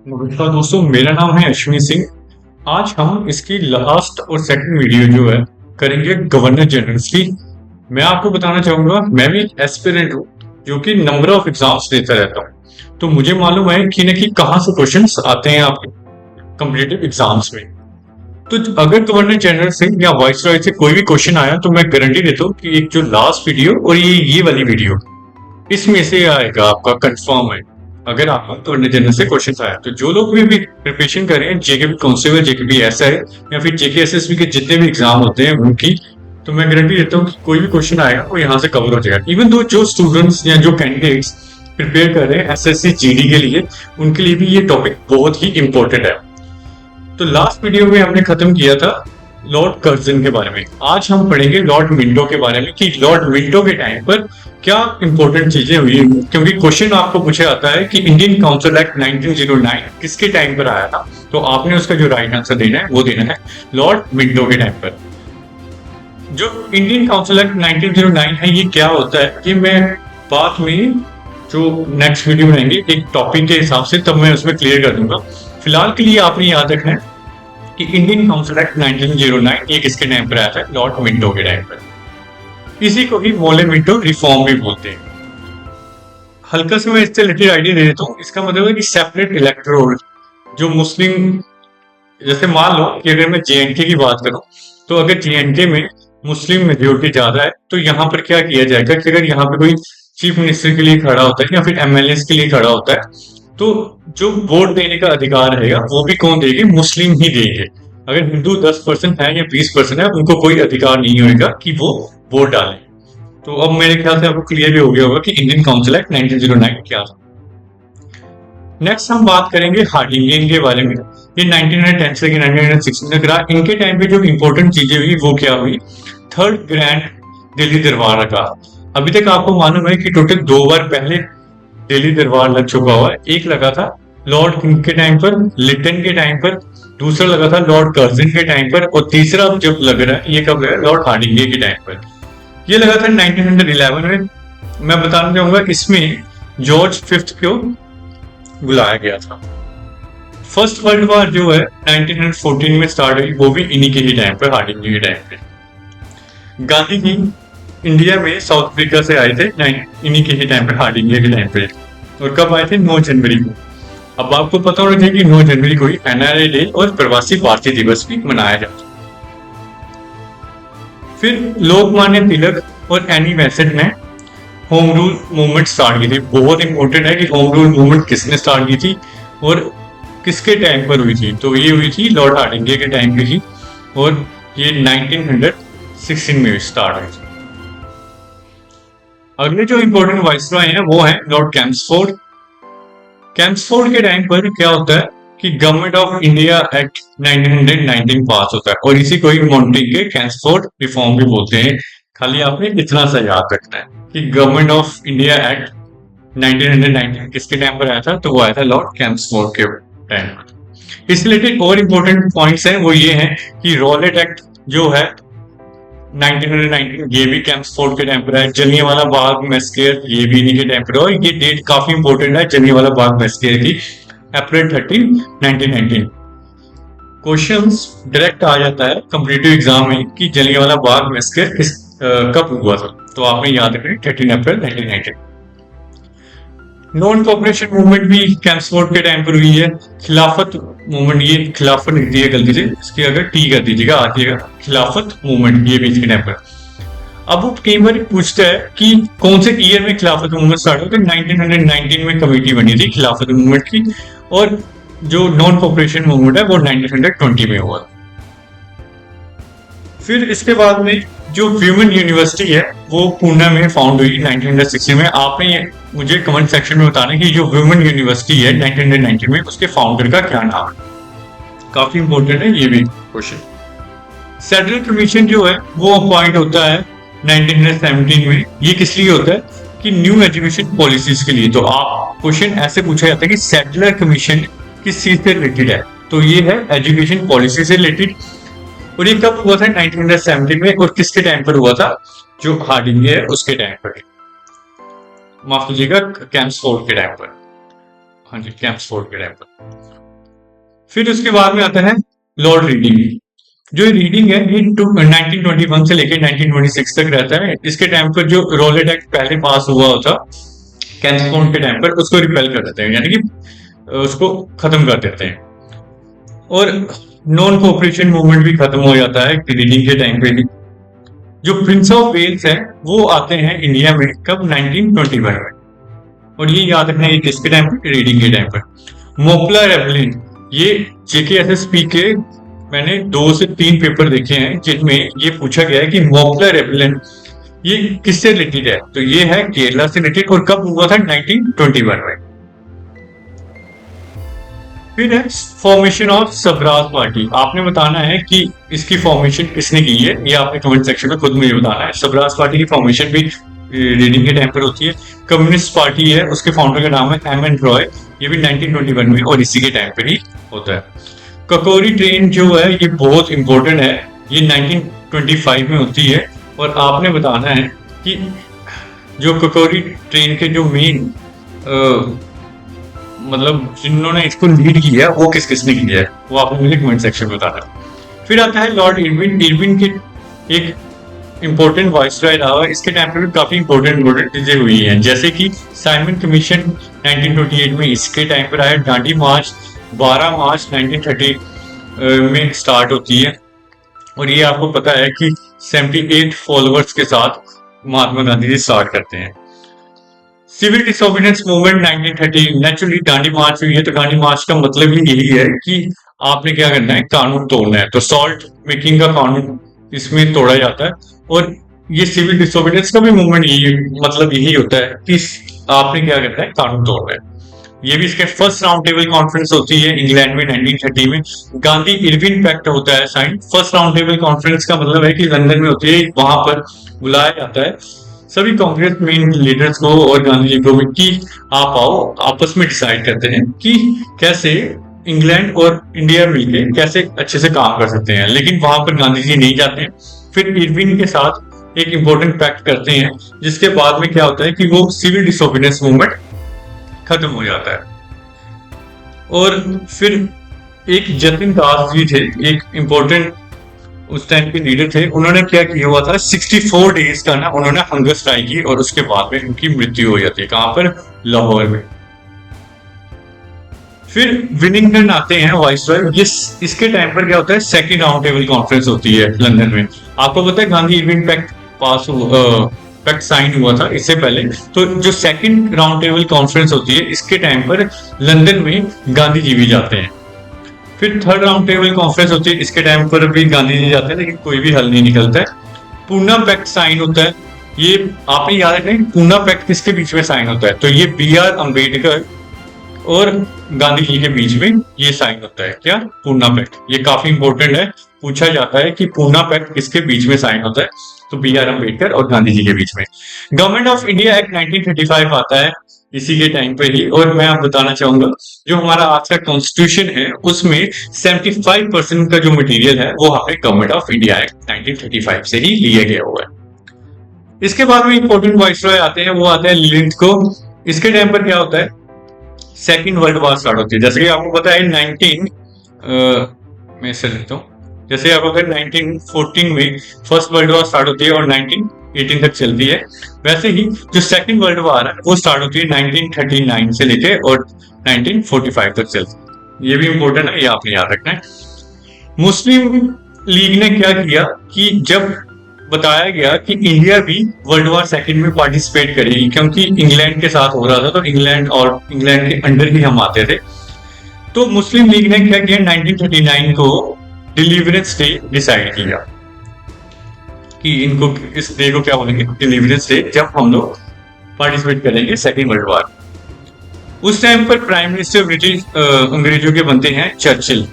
नमस्कार दोस्तों, मेरा नाम है अश्विनी सिंह। आज हम इसकी लास्ट और सेकंड वीडियो जो है करेंगे गवर्नर जनरल की। मैं आपको बताना चाहूंगा, मैं भी एक एस्पिरेंट हूँ जो कि नंबर ऑफ एग्जाम्स देता रहता हूँ। तो मुझे मालूम है कि न कि कहाँ से क्वेश्चंस आते हैं आपके कॉम्पिटिटिव एग्जाम्स में। तो अगर गवर्नर जनरल से या वाइस रॉय से कोई भी क्वेश्चन आया तो मैं गारंटी देता हूँ कि एक जो लास्ट वीडियो और ये वाली वीडियो इसमें से आएगा, आपका कंफर्म है। अगर आपका गवर्नर जनरल से क्वेश्चन आया तो जो लोग भी प्रिपरेशन कर रहे हैं जेके कांस्टेबल, जेके एसआई या फिर जेके एसएसबी के जितने भी एग्जाम होते हैं उनकी, तो मैं गारंटी देता हूँ कि कोई भी क्वेश्चन आएगा वो यहाँ से कवर हो जाएगा। इवन दो जो स्टूडेंट्स या जो कैंडिडेट्स प्रिपेयर कर रहे हैं एसएससी जीडी के लिए, उनके लिए भी ये टॉपिक बहुत ही इंपॉर्टेंट है। तो लास्ट वीडियो में हमने खत्म किया था लॉर्ड कर्जन के बारे में। आज हम पढ़ेंगे लॉर्ड मिंटो के बारे में कि लॉर्ड मिंटो के टाइम पर क्या इंपॉर्टेंट चीजें हुई, क्योंकि क्वेश्चन आपको पूछा जाता है कि इंडियन काउंसिल एक्ट 1909 किसके टाइम पर आया था, तो आपने उसका जो राइट आंसर देना है वो देना है लॉर्ड मिंटो के टाइम पर। जो इंडियन काउंसिल एक्ट 1909 है, ये क्या होता है कि मैं बाद में जो नेक्स्ट वीडियो बनाएंगे एक टॉपिक के हिसाब से तब मैं उसमें क्लियर कर दूंगा। फिलहाल के लिए आपने याद रखना है कि इंडियन काउंसिल एक्ट 1909 ये किसके टाइम पर आया था, लॉर्ड मिंटो के टाइम पर। इसी को ही मोले मिंटो रिफॉर्म भी बोलते हैं। हल्का से मैं इससे रिलेटेड आइडिया दे देता हूँ। इसका मतलब है कि सेपरेट इलेक्टोरल जो मुस्लिम, जैसे मान लो कि अगर मैं जेएनके की बात करूं तो अगर जेएनके में मुस्लिम मेजोरिटी ज्यादा है तो यहाँ पर क्या किया जाएगा कि अगर यहाँ पे कोई चीफ मिनिस्टर के लिए खड़ा होता है या फिर एमएलए के लिए खड़ा होता है तो जो वोट देने का अधिकार रहेगा वो भी कौन देंगे, मुस्लिम ही देंगे। अगर हिंदू 10% है या 20% है, उनको कोई अधिकार नहीं होगा कि वो वोट डालें। तो अब मेरे ख्याल से आपको क्लियर भी हो गया होगा कि इंडियन काउंसिल एक्ट 1909 क्या था। नेक्स्ट हम बात करेंगे हार्डिंग के बारे में। ये 1910 से 1916 तक रहा। इनके टाइम पे जो इंपॉर्टेंट चीजें हुई वो क्या हुई, थर्ड ग्रैंड दिल्ली दरबार रखा। अभी तक आपको मालूम है कि टोटल 2 बार पहले दिल्ली दरबार लग चुका हुआ है। एक लगा था लॉर्ड किंग के टाइम पर, लिटन के टाइम पर, दूसरा लगा था लॉर्ड कर्जन के टाइम पर, और तीसरा जब लग रहा है ये कब लगा, लॉर्ड हार्डिंगे के टाइम पर। ये लगा था 1911 में। मैं बताना चाहूंगा इसमें जॉर्ज फिफ्थ को बुलाया गया था। फर्स्ट वर्ल्ड वॉर जो है 1914 में स्टार्ट हुई, वो भी इन्हीं के ही टाइम पर, हार्डिंगे के टाइम पे। गांधी जी इंडिया में साउथ अफ्रीका से आए थे इन्हीं के ही टाइम पे, हार्डिंगे के टाइम पे। और कब आए थे, 9 जनवरी को। अब आपको पता होना चाहिए कि 9 जनवरी को ही एनआरआई डे और प्रवासी भारतीय दिवस भी मनाया जाता है। फिर लोकमान्य तिलक और एनी बेसेंट ने होम रूल मूवमेंट स्टार्ट की थी। बहुत इंपॉर्टेंट है कि होम रूल मूवमेंट किसने स्टार्ट की थी और किसके टाइम पर हुई थी, तो ये हुई थी लॉर्ड हार्डिंगे के टाइम पे थी और ये 1916 में स्टार्ट हुई थी। अगले जो इंपॉर्टेंट वाइसरॉय हैं वो है लॉर्ड कैम्सफोर्ड। कैम्सफोर्ड के टाइम पर क्या होता है कि गवर्नमेंट ऑफ इंडिया एक्ट 1919 पास होता है और इसी को ही मॉन्टेग के कैम्सफोर्ड रिफॉर्म भी बोलते हैं। खाली आपने इतना सा याद रखना है कि गवर्नमेंट ऑफ इंडिया एक्ट 1919 किसके टाइम पर आया था, तो वो आया था लॉर्ड कैम्सफोर्ड के टाइम पर। इस रिलेटेड और इंपॉर्टेंट पॉइंट्स हैं वो ये हैं कि रॉलेट एक्ट जो है 1919 ये भी कैम्सफोर्ड के टाइम पर है। जलियांवाला बाग मैसेकर ये भी इन्हीं के टाइम पर है और ये डेट काफी इंपॉर्टेंट है जलियांवाला बाग मैसेकर की, अप्रैल 13, 1919। क्वेश्चंस डायरेक्ट आ जाता है कॉम्पिटिटिव एग्जाम में कि जलियांवाला बाग मैसेकर किस कब हुआ था, तो आपने याद रखें 13 अप्रैल 1919। नॉन कॉपरेशन मूवमेंट भी कैम्सफोर्ड के टाइम पर हुई है। खिलाफत मूवमेंट, ये खिलाफत लिख दिया गलती से, इसकी अगर टी कर दीजिएगा आइएगा, खिलाफत मूवमेंट ये भी इसके टाइम पर। अब वो कई बार पूछता है कि कौन से ईयर में खिलाफत मूवमेंट स्टार्ट हुआ, तो 1919 में कमेटी बनी थी खिलाफत मूवमेंट की, और जो नॉन कॉपरेशन मूवमेंट है वो 1920 में हुआ। फिर इसके बाद में जो व्यूमेन यूनिवर्सिटी है वो पुणे में फाउंड हुई 1960 में। आपने मुझे कमेंट सेक्शन में बताना कि जो व्यूमेन यूनिवर्सिटी है 1919 में उसके फाउंडर का क्या नाम है, काफी इंपॉर्टेंट है ये भी क्वेश्चन। सेंट्रल कमीशन जो है वो अपॉइंट होता है 1917 में। ये किस लिए होता है कि न्यू एजुकेशन पॉलिसीज के लिए। तो आप क्वेश्चन ऐसे पूछा जाता है कि सेटलर कमीशन किस चीज से रिलेटेड है, तो ये है एजुकेशन पॉलिसी से रिलेटेड। और ये कब हुआ था, 1917 में, और किसके टाइम पर हुआ था, जो हार्डिंगे है उसके टाइम पर, माफ कीजिएगा कैम्सफोर्ड के टाइम पर। हाँ जी, कैंप्सफोर्ड के टाइम पर। फिर उसके बाद में आता है लॉर्ड रीडिंग। जो रीडिंग है ये 1921 से लेकर 1926 तक रहता है। इसके टाइम पर जो रोलेट एक्ट पहले पास हुआ था कैंप्सफोर्ड के टाइम पर, उसको रिपेल कर देते हैं, यानी कि उसको खत्म कर देते हैं। और नॉन कोऑपरेशन मूवमेंट भी खत्म हो जाता है रीडिंग के टाइम पे भी। जो प्रिंस ऑफ वेल्स है वो आते हैं इंडिया में कब, 1921 में। और ये याद रखना है किसके टाइम पर, रीडिंग के टाइम पर। मोपला रेबलिन, ये जेकेएसएसपी के मैंने 2 से 3 पेपर देखे हैं जिनमें ये पूछा गया है कि मोपला रेबलिन ये किससे रिलेटेड है, तो ये है केरला से रिलेटेड और कब हुआ था, 1921 में। फिर है फॉर्मेशन ऑफ सबराज पार्टी। आपने बताना है कि इसकी फॉर्मेशन किसने की है, ये आपने कमेंट सेक्शन में खुद मुझे बताना है। सबराज पार्टी की फॉर्मेशन भी रीडिंग के टाइम पर होती है। कम्युनिस्ट पार्टी है, उसके फाउंडर का नाम है एम.एन. रॉय, ये भी 1921 में और इसी के टाइम पर ही होता है। ककोरी ट्रेन जो है ये बहुत इंपॉर्टेंट है, ये 1925 में होती है। और आपने बताना है कि जो ककोरी ट्रेन के जो मेन मतलब जिन्होंने इसको लीड किया वो किस किसने किया है, वो आपने मुझे कमेंट सेक्शन में बताना है। फिर आता है लॉर्ड इरविन। इरविन की एक इंपॉर्टेंट वाइसरॉय रहा, इसके टाइम पे भी काफी इंपॉर्टेंट चीजें हुई हैं, जैसे कि साइमन कमीशन 1928 में इसके टाइम पर आया। दांडी मार्च 12 मार्च 1930 में स्टार्ट होती है और ये आपको पता है कि 78 फॉलोअर्स के साथ महात्मा गांधी जी स्टार्ट करते हैं। Civil disobedience movement 1930, naturally Dandi march हुई है, तो दांडी मार्च का मतलब ही यही है कि आपने क्या करना है, कानून तोड़ना है। तो सॉल्ट मेकिंग का कानून इसमें तोड़ा जाता है और ये सिविल डिसोबीडियंस का भी मूवमेंट यही मतलब यही होता है कि आपने क्या करना है, कानून तोड़ना है। ये भी इसके फर्स्ट राउंड टेबल कॉन्फ्रेंस होती है इंग्लैंड में 1930 में। गांधी इरविन पैक्ट होता है sign. First round table conference का मतलब है कि लंदन में होती है, वहां पर बुलाया जाता है सभी कांग्रेस मेन लीडर्स को और गांधी जी को भी कि आप आओ, आपस में डिसाइड करते हैं कि कैसे इंग्लैंड और इंडिया मिलकर कैसे अच्छे से काम कर सकते हैं। लेकिन वहां पर गांधी जी नहीं जाते हैं। फिर इरविन के साथ एक इंपॉर्टेंट पैक्ट करते हैं जिसके बाद में क्या होता है कि वो सिविल डिसोबीडियंस मूवमेंट खत्म हो जाता है। और फिर एक जतिन दास जी थे, एक इंपॉर्टेंट उस टाइम के लीडर थे, उन्होंने क्या किया हुआ था, 64 डेज का ना उन्होंने हंगर स्ट्राइक की और उसके बाद में उनकी मृत्यु हो जाती है। कहां पर, लाहौर में। फिर विनिंगटन आते हैं वाइसरॉय। इसके टाइम पर क्या होता है, सेकंड राउंड टेबल कॉन्फ्रेंस होती है लंदन में। आपको पता है गांधी इरविन पैक्ट पास पैक्ट साइन हुआ था इससे पहले। तो जो सेकंड राउंड टेबल कॉन्फ्रेंस होती है इसके टाइम पर लंदन में गांधी जी भी जाते हैं। फिर थर्ड राउंड टेबल कॉन्फ्रेंस होती है, इसके टाइम पर भी गांधी जी जाते हैं लेकिन कोई भी हल नहीं निकलता है। पूना पैक्ट साइन होता है, ये आपने याद रखना है। पूना पैक्ट किसके बीच में साइन होता है, तो ये बी.आर. अम्बेडकर और गांधी जी के बीच में ये साइन होता है। क्या, पूना पैक्ट। ये काफी इंपॉर्टेंट है, पूछा जाता है कि पूना पैक्ट किसके बीच में साइन होता है, तो बी.आर. अम्बेडकर और गांधी जी के बीच में। गवर्नमेंट ऑफ इंडिया एक्ट 1935 आता है इसी के टाइम पे ही। और मैं आप बताना चाहूंगा जो हमारा आज का कॉन्स्टिट्यूशन है उसमें 75% का जो मटेरियल है वो हमें गवर्नमेंट ऑफ इंडिया एक्ट 1935 से ही लिया गया हुआ है। इसके बाद में इंपॉर्टेंट वाइसरॉय आते हैं, वो आते हैं लिंथको। इसके टाइम पर क्या होता है, सेकेंड वर्ल्ड वॉर स्टार्ट होती है। जैसे कि आपको पता है मैं इसे लिखता हूँ, जैसे आपको पता है 1914 में फर्स्ट वर्ल्ड वॉर स्टार्ट होती है और 1918 तक चलती है। वैसे ही जो सेकंड वर्ल्ड वॉर है वो स्टार्ट होती है 1939 से लेके और 1945 तक चलती है। ये भी इंपॉर्टेंट है, ये आपने याद रखना है। मुस्लिम लीग ने क्या किया कि जब बताया गया कि इंडिया भी वर्ल्ड वॉर सेकंड में पार्टिसिपेट करेगी, क्योंकि इंग्लैंड के साथ हो रहा था तो इंग्लैंड के अंडर ही हम आते थे, तो मुस्लिम लीग ने क्या किया, 1939 को डिलीवरेंस डे डिसाइड किया कि इनको इस डे को क्या बोलेंगे, डिलीवरेंस डे, जब हम लोग पार्टिसिपेट करेंगे सेकेंड वर्ल्ड वॉर। उस टाइम पर प्राइम मिनिस्टर ब्रिटिश अंग्रेजों के बनते हैं चर्चिल,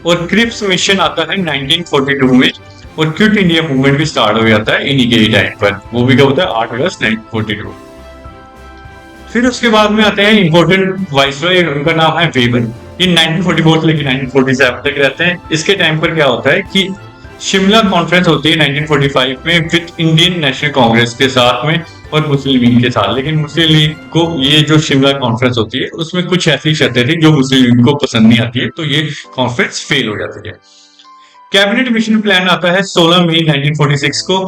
और क्रिप्स मिशन आता है 1942 में, और क्विट इंडिया मूवमेंट भी स्टार्ट हो जाता है इन्हीं के टाइम पर। वो भी क्या होता है, 8 अगस्त 1942। फिर उसके बाद में आते हैं इंपॉर्टेंट वाइसरॉय, उनका नाम है वेबर। ये 1944 से लेकर 1947 तक रहते हैं। इसके टाइम पर क्या होता है कि शिमला कॉन्फ्रेंस होती है 1945 में विद इंडियन नेशनल कांग्रेस के साथ में, और मुस्लिम लीग के साथ। लेकिन मुस्लिम लीग को ये जो शिमला कॉन्फ्रेंस होती है उसमें कुछ ऐसी शर्तें थी जो मुस्लिम लीग को पसंद नहीं आती है, तो ये कॉन्फ्रेंस फेल हो जाती है। कैबिनेट मिशन प्लान आता है 16 मई 1946 को,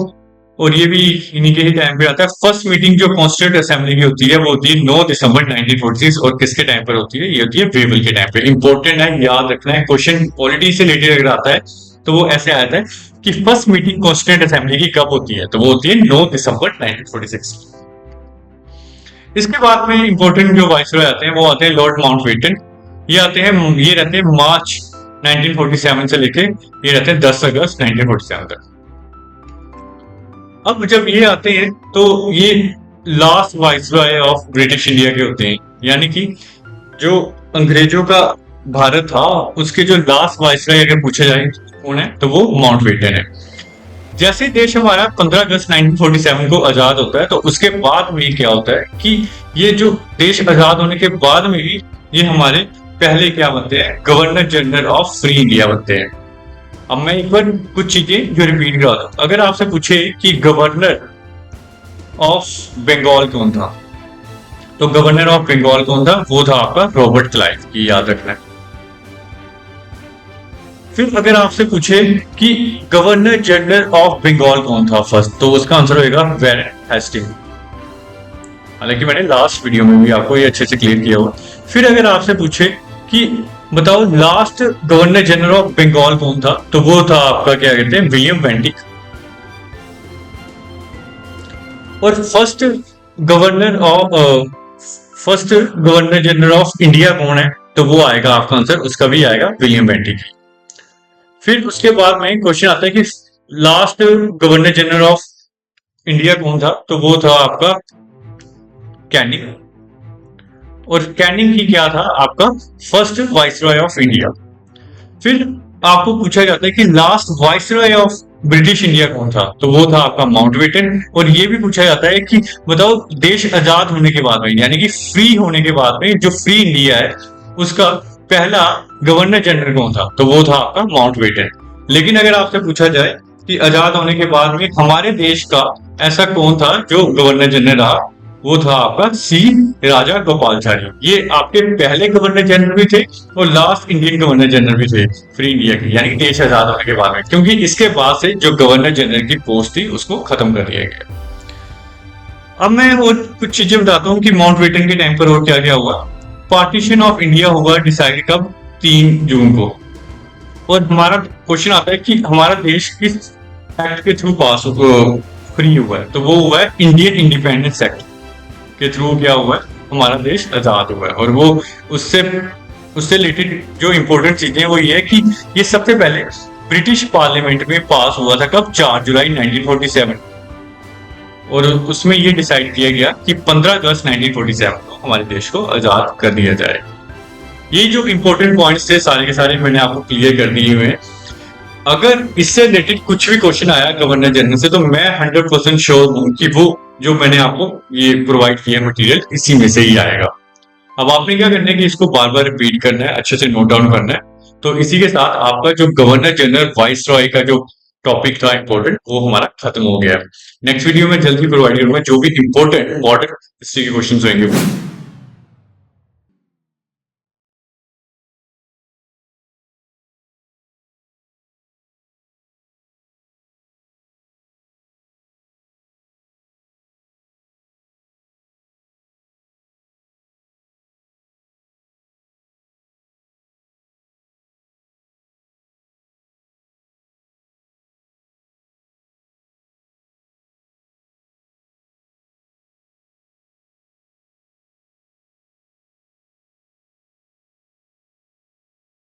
और ये भी इन्हीं के ही टाइम पे आता है। फर्स्ट मीटिंग जो कॉन्स्टिट्यूंट असेंबली की होती है वो होती है 9 दिसंबर 1946, और किसके टाइम पर होती है? ये होती है वेवल के टाइम पे। इंपॉर्टेंट है, याद रखना है। क्वेश्चन पॉलिटी से रिलेटेड अगर आता है तो वो ऐसे आता है कि फर्स्ट मीटिंग कॉन्स्टिट्यूंट असेंबली की कब होती है, तो वो होती है 9 दिसंबर 1946। इसके बाद में इंपॉर्टेंट जो वाइसरॉय आते हैं वो आते हैं लॉर्ड माउंटबेटन। ये रहते हैं मार्च 1947 से लेके ये रहते हैं 10 अगस्त 1947 तक। अब जब ये आते हैं तो ये last viceroy of British India के होते हैं, यानी कि जो अंग्रेजों का भारत था उसके जो लास्ट वाइसरॉय अगर पूछे जाए कौन है, तो वो माउंटबेटन है। जैसे देश हमारा 15 अगस्त 1947 को आजाद होता है, तो उसके बाद में क्या होता है कि ये जो देश आजाद होने के बाद में ही ये हमारे पहले क्या बनते हैं? Governor general of free India बनते हैं। अब मैं एक बार कुछ चीजें जो रिपीट करा दूं। अगर आपसे पूछे कि गवर्नर ऑफ बंगाल कौन था, तो गवर्नर ऑफ बंगाल कौन था? वो था आपका रॉबर्ट क्लाइव, की याद रखना है। फिर अगर आपसे पूछे कि गवर्नर जनरल ऑफ बंगाल कौन था फर्स्ट, तो उसका आंसर होगा वारेन हेस्टिंग। हालांकि मैंने लास्ट वीडियो में भी आपको ये अच्छे से क्लियर किया हुआ। फिर अगर आपसे पूछे कि बताओ last governor general of Bengal कौन था, तो वो था आपका क्या कहते हैं? William Bentinck. और first governor general of India कौन है, तो वो आएगा आपका आंसर, उसका भी आएगा विलियम बेंटिक। फिर उसके बाद में क्वेश्चन आता है कि last governor general of India कौन था, तो वो था आपका कैनिंग। और कैनिंग ही क्या था? आपका फर्स्ट वाइसरॉय ऑफ इंडिया। फिर आपको पूछा जाता है कि last viceroy of British India कौन था, तो वो था आपका माउंटबेटन। और ये भी पूछा जाता है कि बताओ देश आजाद होने के बाद में, यानी कि फ्री होने के बाद में, जो फ्री इंडिया है उसका पहला गवर्नर जनरल कौन था, तो वो था आपका माउंटबेटन। लेकिन अगर आपसे पूछा जाए कि आजाद होने के बाद में हमारे देश का ऐसा कौन था जो गवर्नर जनरल रहा, वो था आपका सी राजा गोपालचारी। ये आपके पहले गवर्नर जनरल भी थे और लास्ट इंडियन गवर्नर जनरल भी थे फ्री इंडिया के, यानी देश आजाद होने के बाद में, क्योंकि इसके बाद से जो गवर्नर जनरल की पोस्ट थी उसको खत्म कर दिया गया। अब मैं और कुछ चीजें बताता हूँ कि माउंटबेटन के टाइम पर और क्या क्या हुआ। पार्टीशन ऑफ इंडिया हुआ डिसाइड कब? 3 जून को। और हमारा क्वेश्चन आता है कि हमारा देश किस एक्ट के थ्रू पास फ्री हुआ है, तो वो हुआ है इंडियन इंडिपेंडेंस एक्ट के थ्रू क्या हुआ है? हमारा देश आजाद हुआ है। और वो उससे रिलेटेड जो इंपॉर्टेंट चीजें वो ये है कि ये सबसे पहले ब्रिटिश पार्लियामेंट में पास हुआ था कब? 4 जुलाई 1947। और उसमें ये डिसाइड किया गया कि 15 अगस्त 1947 को हमारे देश को आजाद कर दिया जाए। ये जो इंपॉर्टेंट पॉइंट्स थे सारे के सारे मैंने आपको क्लियर कर दिए हुए हैं। अगर इससे रिलेटेड कुछ भी क्वेश्चन आया गवर्नर जनरल से, तो मैं 100% श्योर हूं कि वो जो मैंने आपको ये प्रोवाइड किया मटेरियल इसी में से ही आएगा। अब आपने क्या करना है कि इसको बार बार रिपीट करना है, अच्छे से नोट डाउन करना है। तो इसी के साथ आपका जो गवर्नर जनरल वाइसरॉय का जो टॉपिक था इंपॉर्टेंट, वो हमारा खत्म हो गया है। नेक्स्ट वीडियो में जल्दी प्रोवाइड करूंगा जो भी इंपॉर्टेंट हिस्ट्री के क्वेश्चन होंगे।